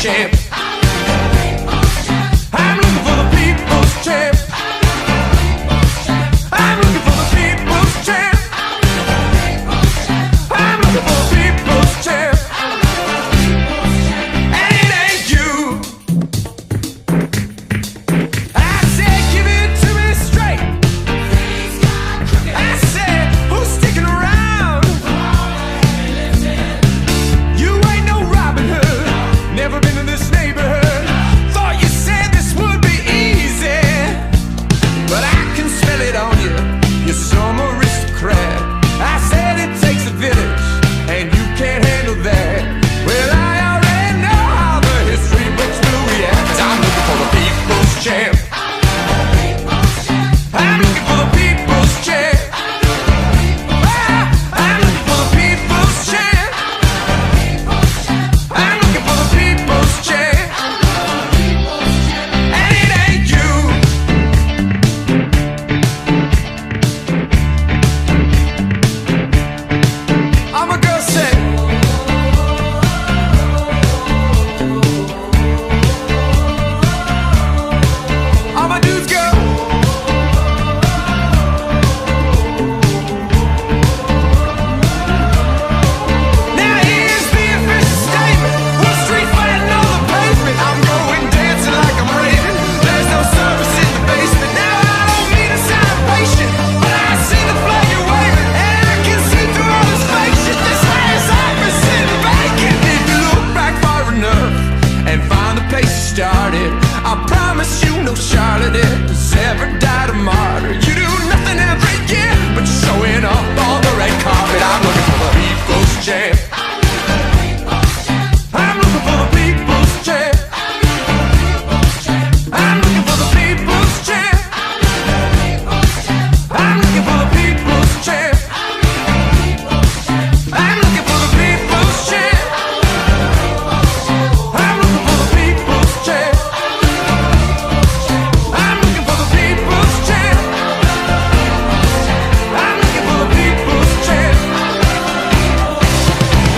champ. I'm looking for the people's champ. I'm looking for the people's champ. I'm looking for the people's champ. And it ain't you. I said, give it to me straight. I said, who's sticking around? You ain't no Robin Hood. Never been in this neighborhood. Thought you said this would be easy, but I can smell it on you. You're some aristocrat. I said it takes a village, and you can't handle that. Well, I already know how the history books will react. I'm looking for the people's champ. I'm looking for the people's champ. I'm looking for the people's champ. I'm looking for the people's champ. And it ain't you. All my girls say, all my dudes go. Now here's the official statement. We're street fighting on the pavement. I'm going dancing like I'm raving. There's no service in the basement. Now I don't mean to sound impatient, but I see the flag you're waving, and I can see through all this fake shit. This ass office sitting vacant. If you look back far enough and find the place you started, I promise you no charlatans ever died a martyr. You do nothing every year but showing up on the red carpet. I'm looking for the people's champ. I'm looking for the people's champ. I'm looking for the people's champ. I'm looking for the people's champ. I'm looking for the people's champ. I'm looking for the people's champ. I'm looking for the people's champ. I'm looking for the people's champ.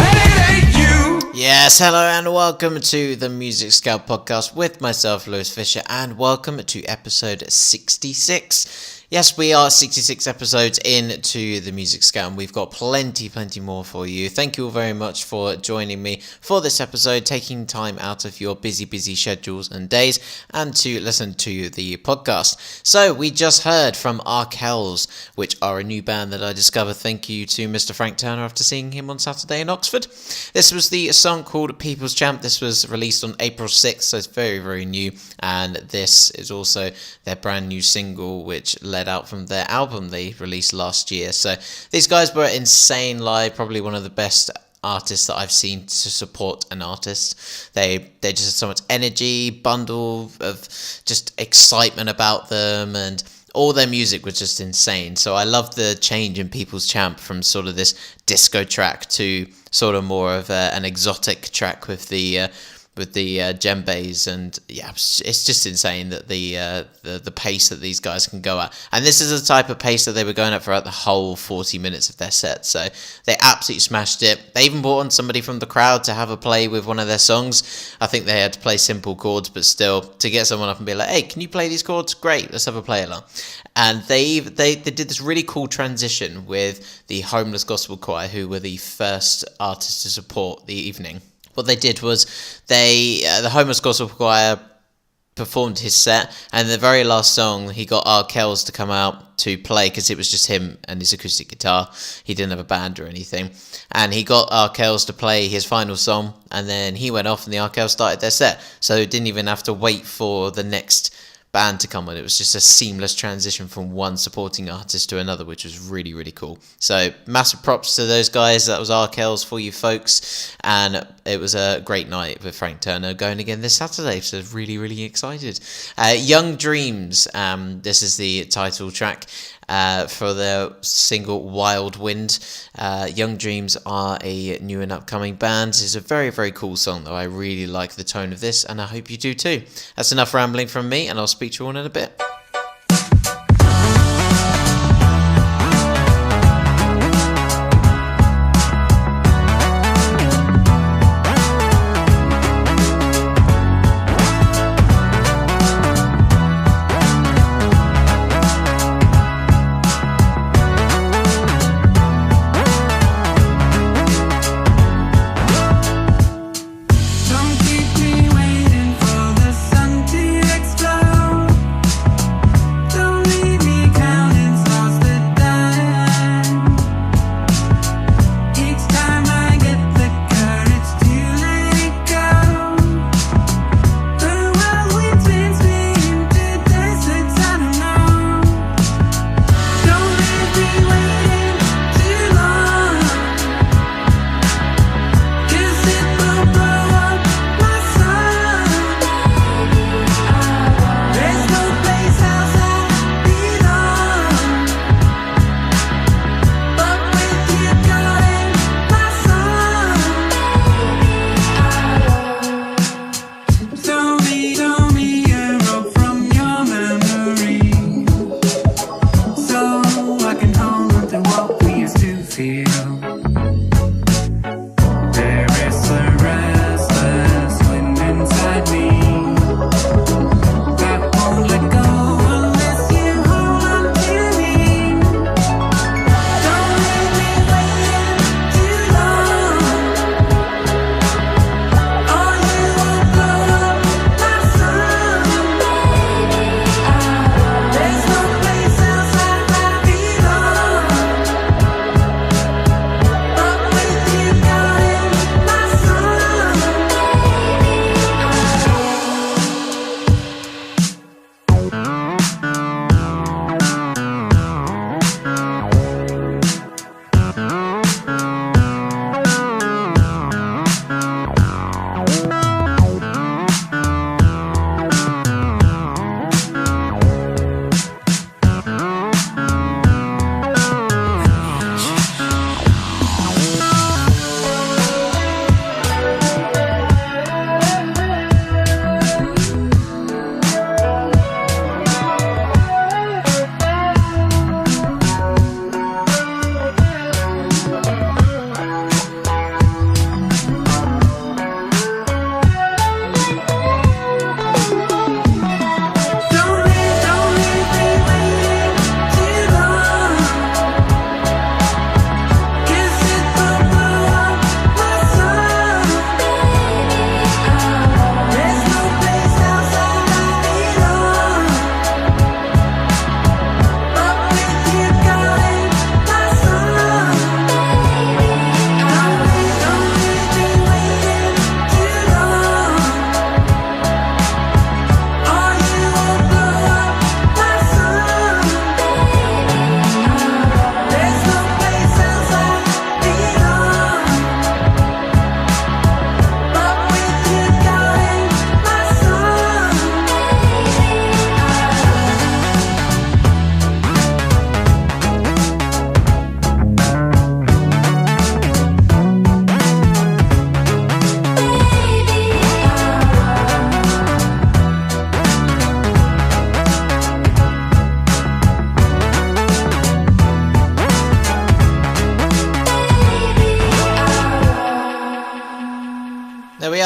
And it ain't you. Yes, hello and welcome to the Music Scout podcast with myself, Lewis Fisher, and welcome to episode 66. Yes, we are 66 episodes into the Music Scout, and we've got plenty more for you. Thank you all very much for joining me for this episode, taking time out of your busy schedules and days, and to listen to the podcast. So, we just heard from Arkells, which are a new band that I discovered. Thank you to Mr. Frank Turner after seeing him on Saturday in Oxford. This was the song called People's Champ. This was released on April 6th, so it's very new, and this is also their brand new single, which led out from their album they released last year. So these guys were insane live, probably one of the best artists that I've seen to support an artist. They just had so much energy, bundle of just excitement about them, and all their music was just insane. So I love the change in People's Champ from sort of this disco track to sort of more of an exotic track with the djembes, and yeah, it's just insane that the pace that these guys can go at. And this is the type of pace that they were going at throughout the whole 40 minutes of their set, so they absolutely smashed it. They even brought on somebody from the crowd to have a play with one of their songs. I think they had to play simple chords, but still, to get someone up and be like, hey, can you play these chords? Great, let's have a play along. And they did this really cool transition with the Homeless Gospel Choir, who were the first artists to support the evening. What they did was the Homeless Gospel Choir performed his set, and the very last song he got Arkells to come out to play, because it was just him and his acoustic guitar. He didn't have a band or anything, and he got Arkells to play his final song, and then he went off and the Arkells started their set, so didn't even have to wait for the next band to come on. It was just a seamless transition from one supporting artist to another, which was really cool. So massive props to those guys. That was Arkells for you folks, and it was a great night with Frank Turner going again this Saturday, so really excited. Young Dreams, this is the title track for their single Wild Wind. Young Dreams are a new and upcoming band. It's a very cool song though. I really like the tone of this, and I hope you do too. That's enough rambling from me, and I'll speak to you all in a bit.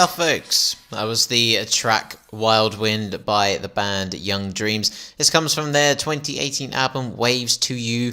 Yeah, folks, that was the track Wild Wind by the band Young Dreams. This comes from their 2018 album Waves to You,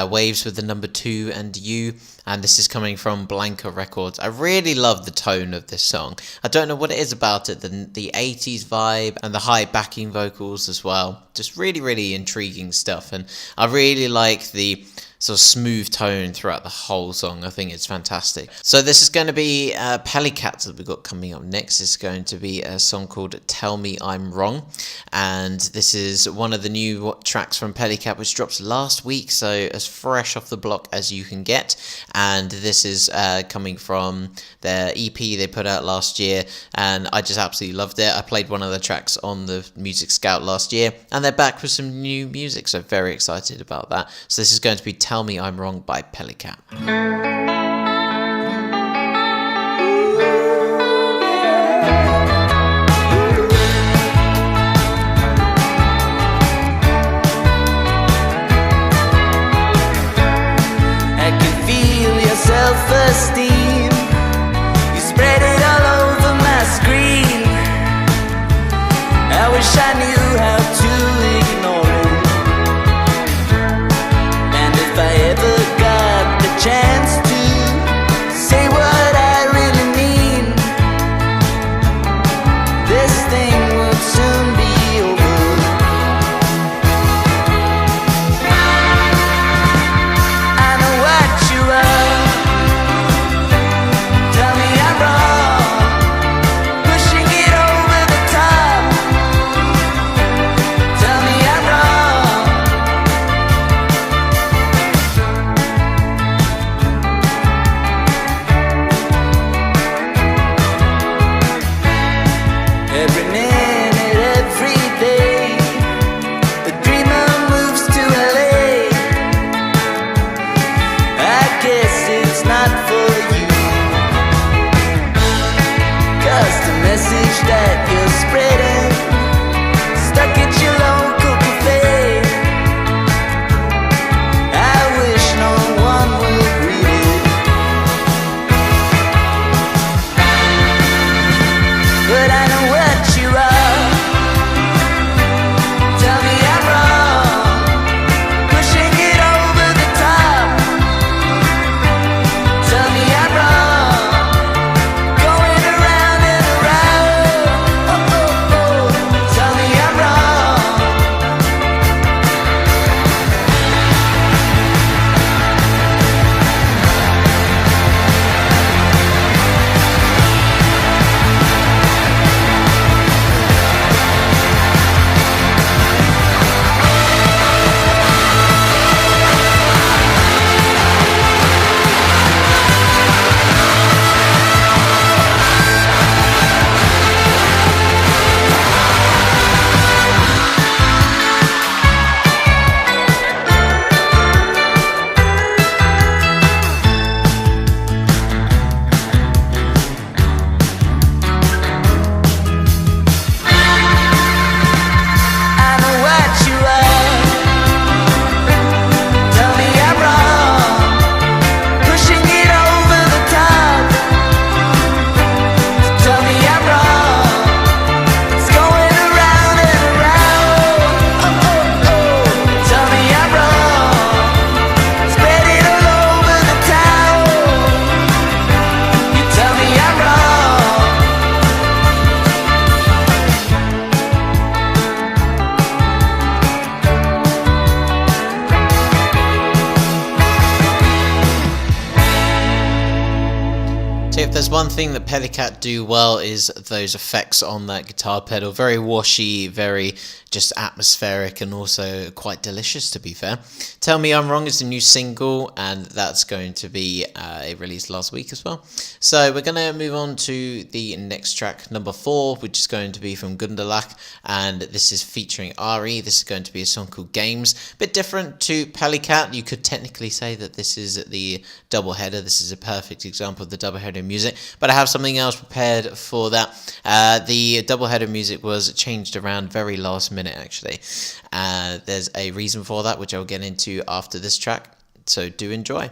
Waves with the number 2 and U, and this is coming from Blanca Records. I really love the tone of this song. I don't know what it is about it, the 80s vibe and the high backing vocals as well. Just really, really intriguing stuff, and I really like the sort of smooth tone throughout the whole song. I think it's fantastic. So this is going to be Pellycat that we've got coming up next. It's going to be a song called Tell Me I'm Wrong, and this is one of the new tracks from Pellycat which drops last week, so as fresh off the block as you can get. And this is coming from their EP they put out last year, and I just absolutely loved it. I played one of the tracks on the Music Scout last year, and they're back with some new music, so very excited about that. So this is going to be Tell Me I'm Wrong by Pellycat. I can feel your self-esteem. You spread it all over my screen. I wish I knew how to ignore it. And if I ever got the chance to say what I really mean, this thing would soon be over. I know what you are. Tell me I'm wrong, pushing it over the top. Tell me I'm wrong. Every minute, every day, the dreamer moves to LA. I guess it's not for you, 'cause the message that you're spreading stuck at your local buffet. I wish no one would read it, but I know what you are. Tell me I'm wrong, pushing it over the top. Tell me I'm wrong, going around and around. Oh, oh, oh. Tell me I'm wrong. I know what you are. Tell me I'm wrong, pushing it over the top. Tell me I'm wrong, it's going around and around. Oh, oh, oh. Tell me I'm wrong, spread it all over the town. You tell me I'm wrong. So if there's one thing that Pellycat do well is those effects on that guitar pedal. Very washy, very just atmospheric, and also quite delicious, to be fair. Tell Me I'm Wrong is the new single, and that's going to be released last week as well. So we're going to move on to the next track, number 4, which is going to be from Gundelach, and this is featuring Ari. This is going to be a song called Games. A bit different to Pellycat. You could technically say that this is the double header. This is a perfect example of the double header music, but I have something else prepared for that. The double header music was changed around very last minute, actually. There's a reason for that, which I'll get into after this track, so do enjoy.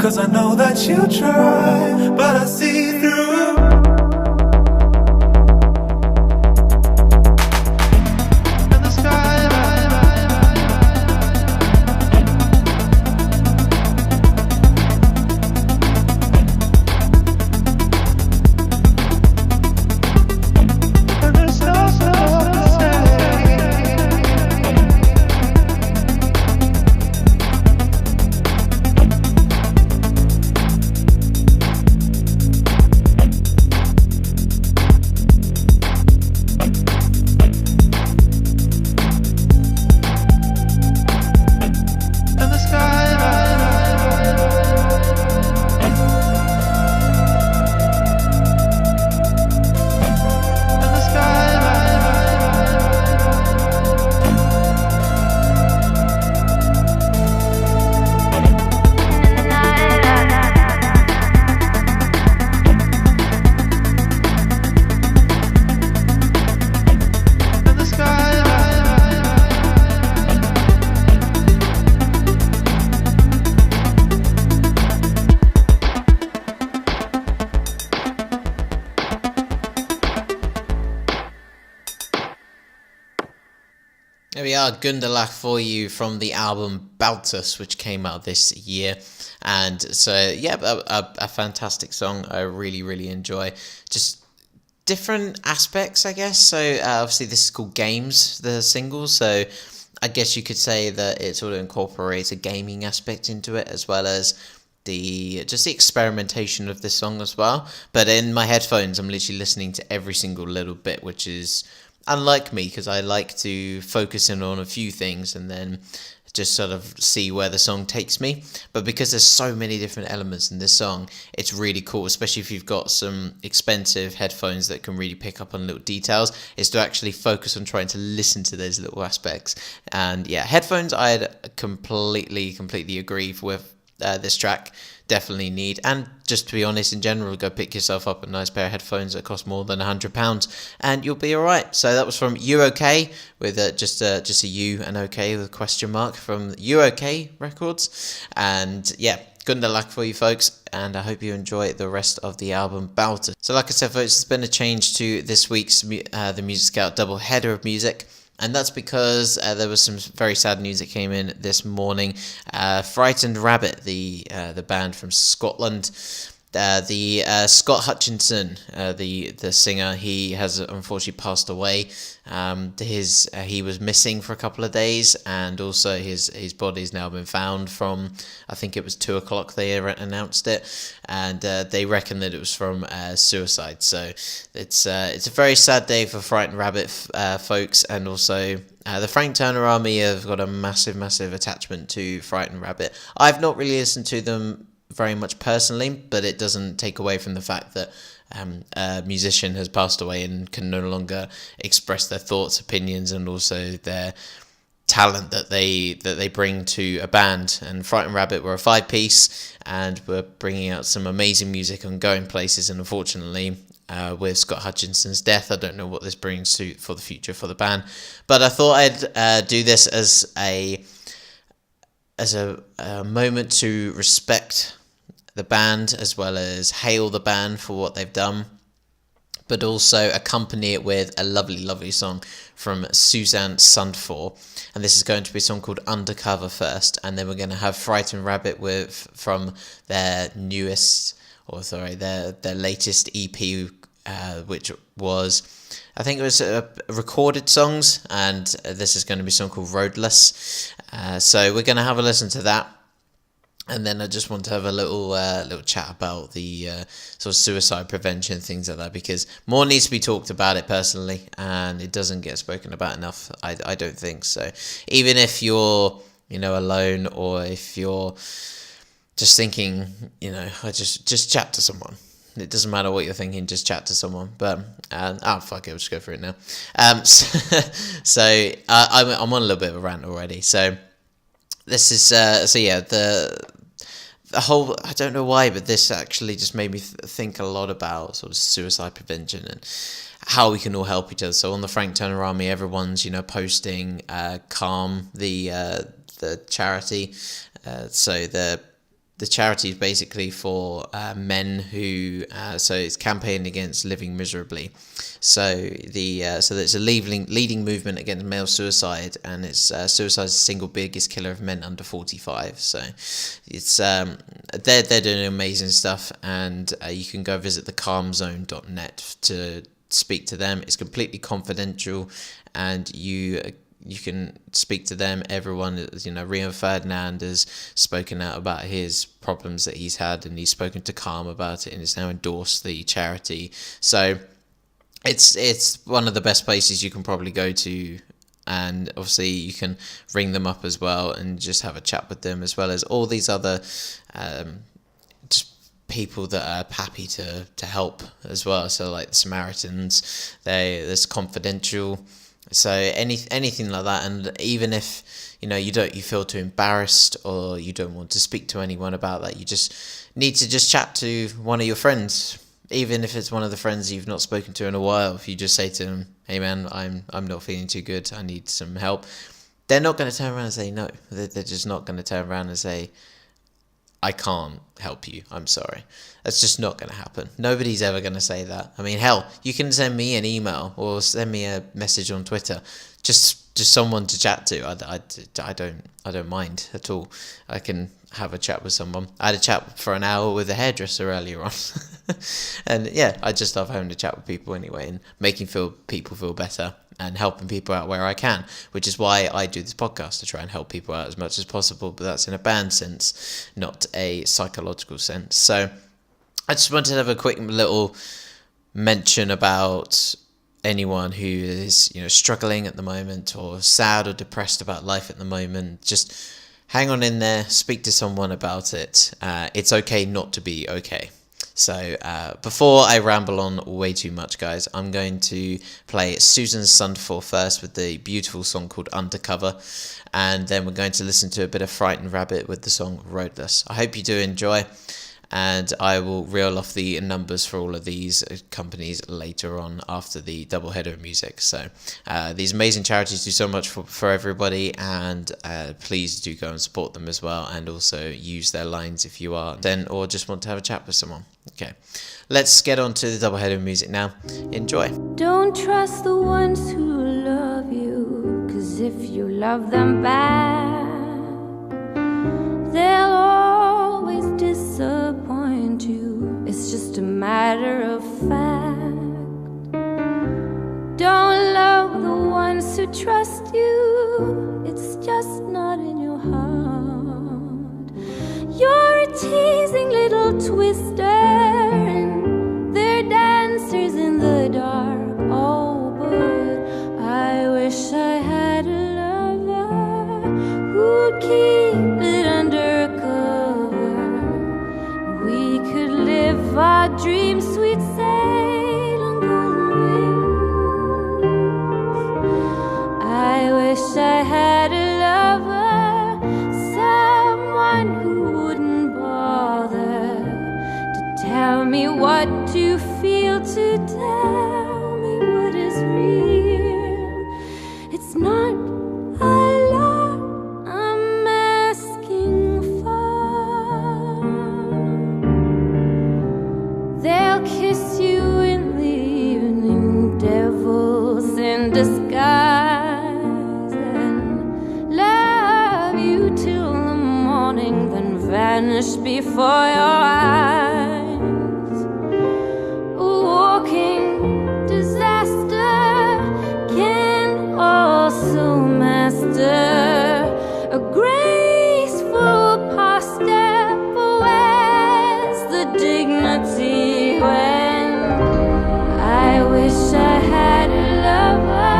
'cause I know that you try, but I see through. There we are, Gundalach for you from the album Baltus, which came out this year. And so, yeah, a fantastic song I really, really enjoy. Just different aspects, I guess. So, obviously, this is called Games, the single. So, I guess you could say that it sort of incorporates a gaming aspect into it, as well as the experimentation of this song as well. But in my headphones, I'm literally listening to every single little bit, which is unlike me, because I like to focus in on a few things and then just sort of see where the song takes me. But because there's so many different elements in this song, it's really cool, especially if you've got some expensive headphones that can really pick up on little details, is to actually focus on trying to listen to those little aspects. And yeah, headphones, I'd completely agree with this track. Definitely need. And just to be honest, in general, go pick yourself up a nice pair of headphones that cost more than £100 and you'll be alright. So that was from You OK, with just a U and OK with a question mark, from You OK Records. And yeah, Gundalach for you folks, and I hope you enjoy the rest of the album Baltus. So like I said folks, there's been a change to this week's The Music Scout double header of music. And that's because there was some very sad news that came in this morning. Frightened Rabbit, the band from Scotland, Scott Hutchinson, the singer, he has unfortunately passed away. He was missing for a couple of days, and also his body's now been found from, I think it was 2:00 they announced it, and they reckon that it was from suicide. So it's a very sad day for Frightened Rabbit folks, and also the Frank Turner Army have got a massive attachment to Frightened Rabbit. I've not really listened to them very much personally, but it doesn't take away from the fact that a musician has passed away and can no longer express their thoughts, opinions, and also their talent that they bring to a band. And Frightened Rabbit were a 5-piece and were bringing out some amazing music and going places, and unfortunately with Scott Hutchinson's death, I don't know what this brings for the future for the band, but I thought I'd do this as a moment to respect the band, as well as hail the band for what they've done, but also accompany it with a lovely song from Suzanne Sundfør. And this is going to be a song called Undercover first, and then we're going to have Frightened Rabbit from their their latest EP, which was, I think it was recorded songs, and this is going to be a song called Roadless. So we're going to have a listen to that. And then I just want to have a little chat about the sort of suicide prevention, things like that, because more needs to be talked about it personally, and it doesn't get spoken about enough, I don't think. So even if you're, alone, or if you're just thinking, I just chat to someone. It doesn't matter what you're thinking, just chat to someone. But fuck it, I'll just go for it now. So I'm on a little bit of a rant already. So this is the whole, I don't know why, but this actually just made me think a lot about sort of suicide prevention and how we can all help each other. So on the Frank Turner Army, everyone's, posting Calm, the charity. So the charity is basically for men who so it's campaigning against living miserably. So so there's a leading movement against male suicide, and it's suicide is the single biggest killer of men under 45. So it's they're doing amazing stuff, and you can go visit thecalmzone.net to speak to them. It's completely confidential, and you can speak to them. Everyone, Rio Ferdinand has spoken out about his problems that he's had, and he's spoken to Calm about it, and has now endorsed the charity. So it's one of the best places you can probably go to, and obviously you can ring them up as well and just have a chat with them, as well as all these other just people that are happy to help as well. So like the Samaritans, there's confidential. So anything like that, and even if you feel too embarrassed or you don't want to speak to anyone about that, you just need to just chat to one of your friends, even if it's one of the friends you've not spoken to in a while. If you just say to them, "Hey man, I'm not feeling too good, I need some help," they're not going to turn around and say no. They're just not going to turn around and say, "I can't help you, I'm sorry." That's just not going to happen. Nobody's ever going to say that. I mean, hell, you can send me an email or send me a message on Twitter. Just someone to chat to. I don't mind at all. I can have a chat with someone. I had a chat for an hour with a hairdresser earlier on. And yeah, I just love having a chat with people anyway, and making people feel better and helping people out where I can, which is why I do this podcast, to try and help people out as much as possible. But that's in a band sense, not a psychological sense. So I just wanted to have a quick little mention about anyone who is struggling at the moment, or sad or depressed about life at the moment. Just hang on in there, speak to someone about it. It's okay not to be okay. So before I ramble on way too much, guys, I'm going to play Susan Sundfør first with the beautiful song called Undercover, and then we're going to listen to a bit of Frightened Rabbit with the song Roadless. I hope you do enjoy, and I will reel off the numbers for all of these companies later on after the double header of music. So these amazing charities do so much for everybody, and please do go and support them as well, and also use their lines if you are or just want to have a chat with someone. Okay, let's get on to the double header of music now. Enjoy. Don't trust the ones who love you, 'cause if you love them back, they'll always disappoint you. It's just a matter of fact. Don't love the ones who trust you, it's just not in your heart. You're a teasing little twister, and they're dancers in the dark. Oh, but I wish I had a lover who'd keep it undercover. We could live our dreams, sweet sail on golden wings. I wish I had a lover, someone who wouldn't bother to tell me what to feel, to tell me what is real. It's not a lot I'm asking for. They'll kiss you in the evening, devils in disguise, and love you till the morning, then vanish before your eyes. A walking disaster can also master a graceful posture. But where's the dignity when I wish I had a lover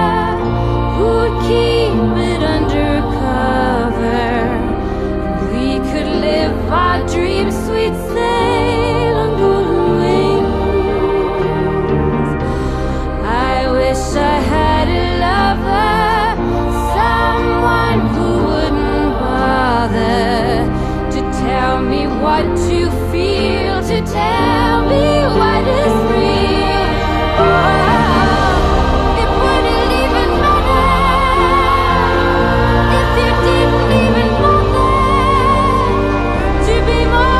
who'd keep it undercover? We could live our dreams, sweet sail on golden wings. I wish I had a lover, someone who wouldn't bother to tell me what to feel, to tell me what is real. Oh, it wouldn't even matter if you didn't even bother to be more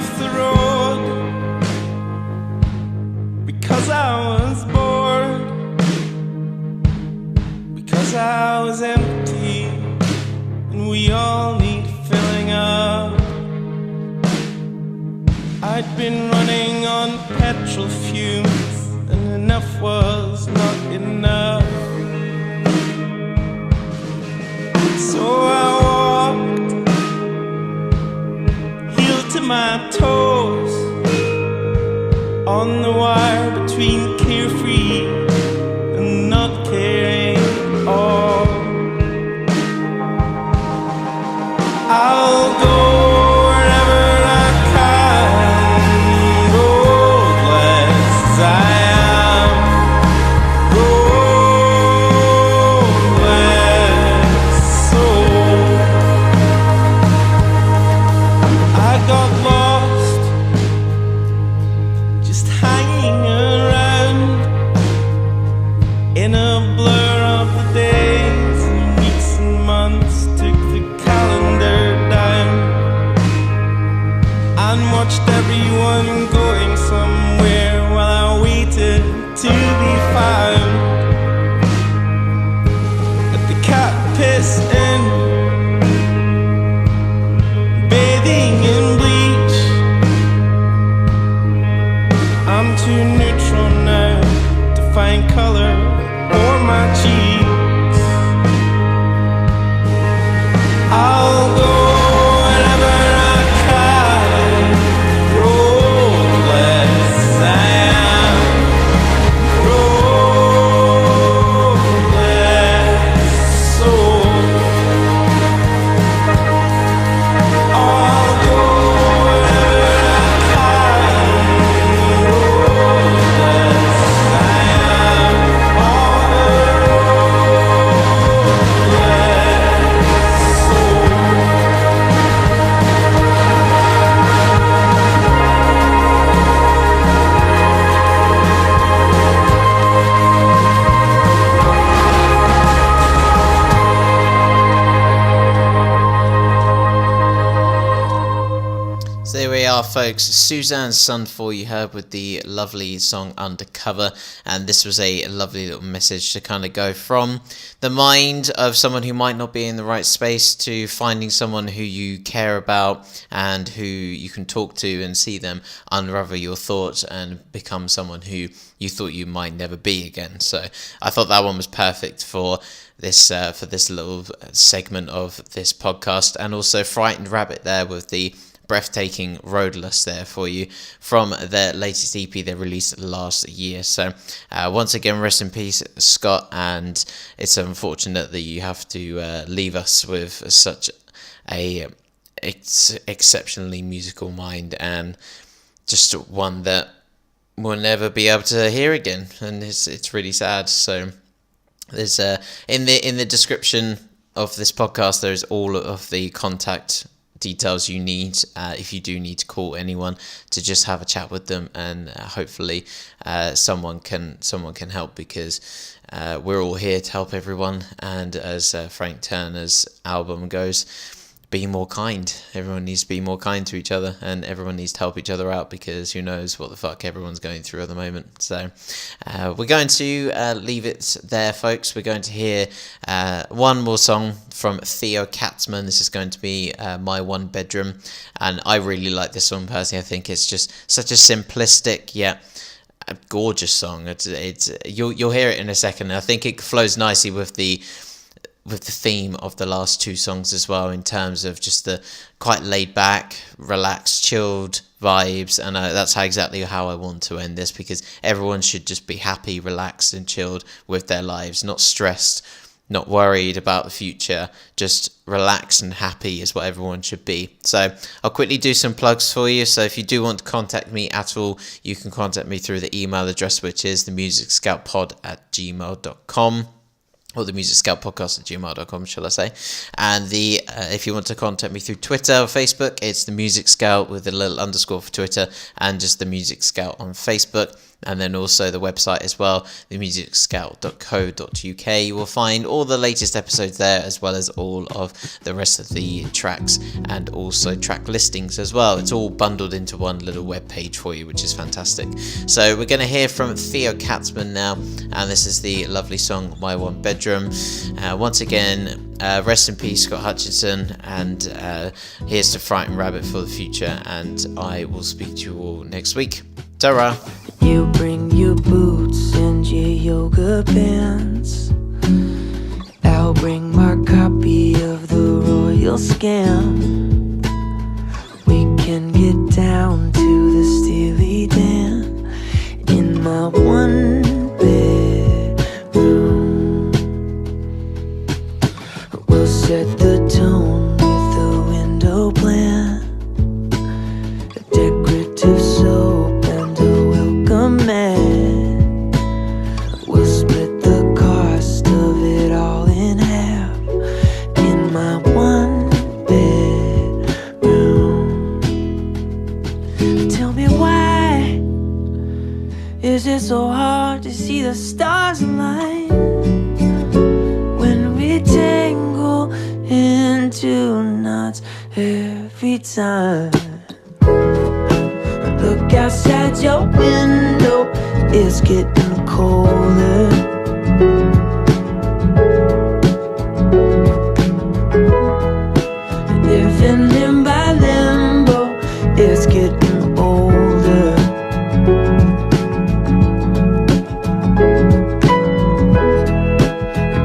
off the road because I was bored, because I was empty, and we all need filling up. I'd been running on petrol fumes, and enough was not enough. So I walked, heel to my toes, on the wire between carefree and not caring at all. I'll go wherever I can, roadless as I am, roadless soul. I got lost, just hanging around in a blur of the days and weeks and months. Took the calendar down and watched everyone going somewhere while I waited to be found at the cat piss inn, bathing in bleach. I'm too neutral now to find color or my cheeks. I'll go wherever I can, roadless as I am, roadless soul. I'll go wherever I can, roadless as I am, on the roadless soul. So there we are, folks. Suzanne Sunfall you heard with the lovely song Undercover, and this was a lovely little message to kind of go from the mind of someone who might not be in the right space to finding someone who you care about and who you can talk to and see them unravel your thoughts and become someone who you thought you might never be again. So I thought that one was perfect for this little segment of this podcast, and also Frightened Rabbit there with the breathtaking Roadless there for you from their latest EP they released last year. So once again, rest in peace, Scott, and it's unfortunate that you have to leave us with such a exceptionally musical mind, and just one that we'll never be able to hear again, and it's really sad. So there's in the description of this podcast there is all of the contact details you need if you do need to call anyone to just have a chat with them, and hopefully someone can help, because we're all here to help everyone. And as Frank Turner's album goes, be more kind. Everyone needs to be more kind to each other, and everyone needs to help each other out, because who knows what the fuck everyone's going through at the moment. So we're going to leave it there, folks. We're going to hear one more song from Theo Katzman. This is going to be My One Bedroom, and I really like this song personally. I think it's just such a simplistic yet a gorgeous song. It's you'll hear it in a second. I think it flows nicely with the theme of the last two songs as well, in terms of just the quite laid back, relaxed, chilled vibes, and that's exactly how I want to end this, because everyone should just be happy, relaxed and chilled with their lives, not stressed, not worried about the future, just relaxed and happy is what everyone should be. So I'll quickly do some plugs for you. So if you do want to contact me at all, you can contact me through the email address, which is themusicscoutpod@gmail.com. or themusicscoutpodcast@gmail.com, shall I say. And if you want to contact me through Twitter or Facebook, it's The Music Scout with a little underscore for Twitter, and just The Music Scout on Facebook. and then also the website as well, themusicscout.co.uk. You will find all the latest episodes there, as well as all of the rest of the tracks and also track listings as well. It's all bundled into one little web page for you, which is fantastic. So we're going to hear from Theo Katzman now, and this is the lovely song My One Bedroom. Once again, rest in peace Scott Hutchinson, and here's to Frightened Rabbit for the future, and I will speak to you all next week. Ta-ra! You bring your boots and your yoga pants. I'll bring my copy of the Royal Scam. We can get down to the Steely Dan in my one bedroom. We'll set the tone with a window plan, a decorative soap and a welcome mat. We'll split the cost of it all in half in my one bedroom. Tell me, why is it so hard to see the stars align when we tangle into knots every time? Look outside your window, it's getting colder. Living in by limbo, it's getting older.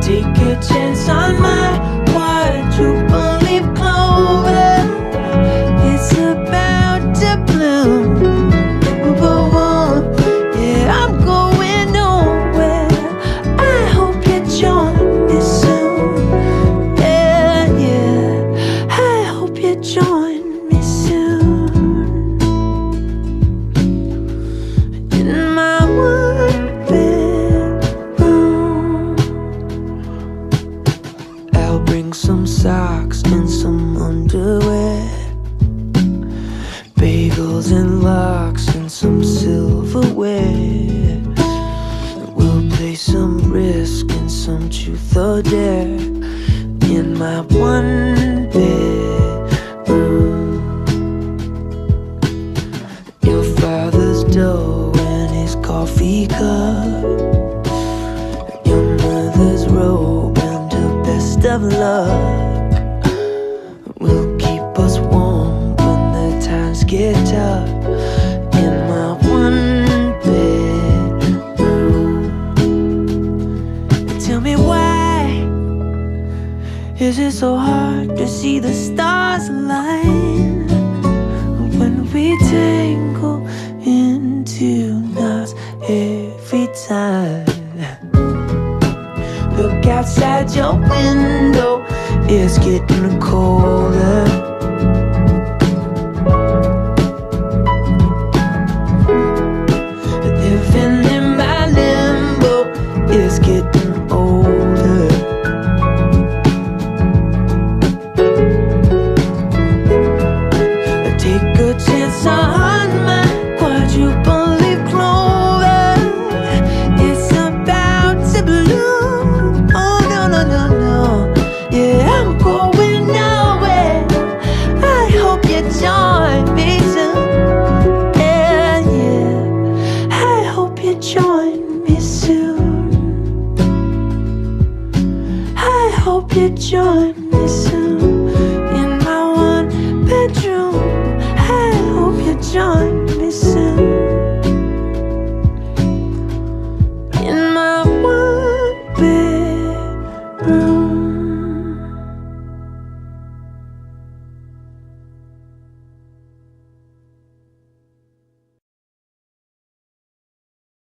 Take a chance on my quadruple leaf clover. It's about to bloom. Yeah, I'm going nowhere. I hope you join me soon. Yeah, yeah, I hope you join me soon. In my one bedroom, I'll bring some socks and some underwear, bagels and lox and some silverware. We'll play some Risk and some Truth or Dare in my one bedroom. Your father's dough and his coffee cup, your mother's robe and her best of luck will keep us warm when the times get tough in my one bedroom. Tell me, why is it so hard to see the stars align when we tangle into knots every time? Look outside your window, it's getting colder. Living in my limbo, it's getting older. Take a chance on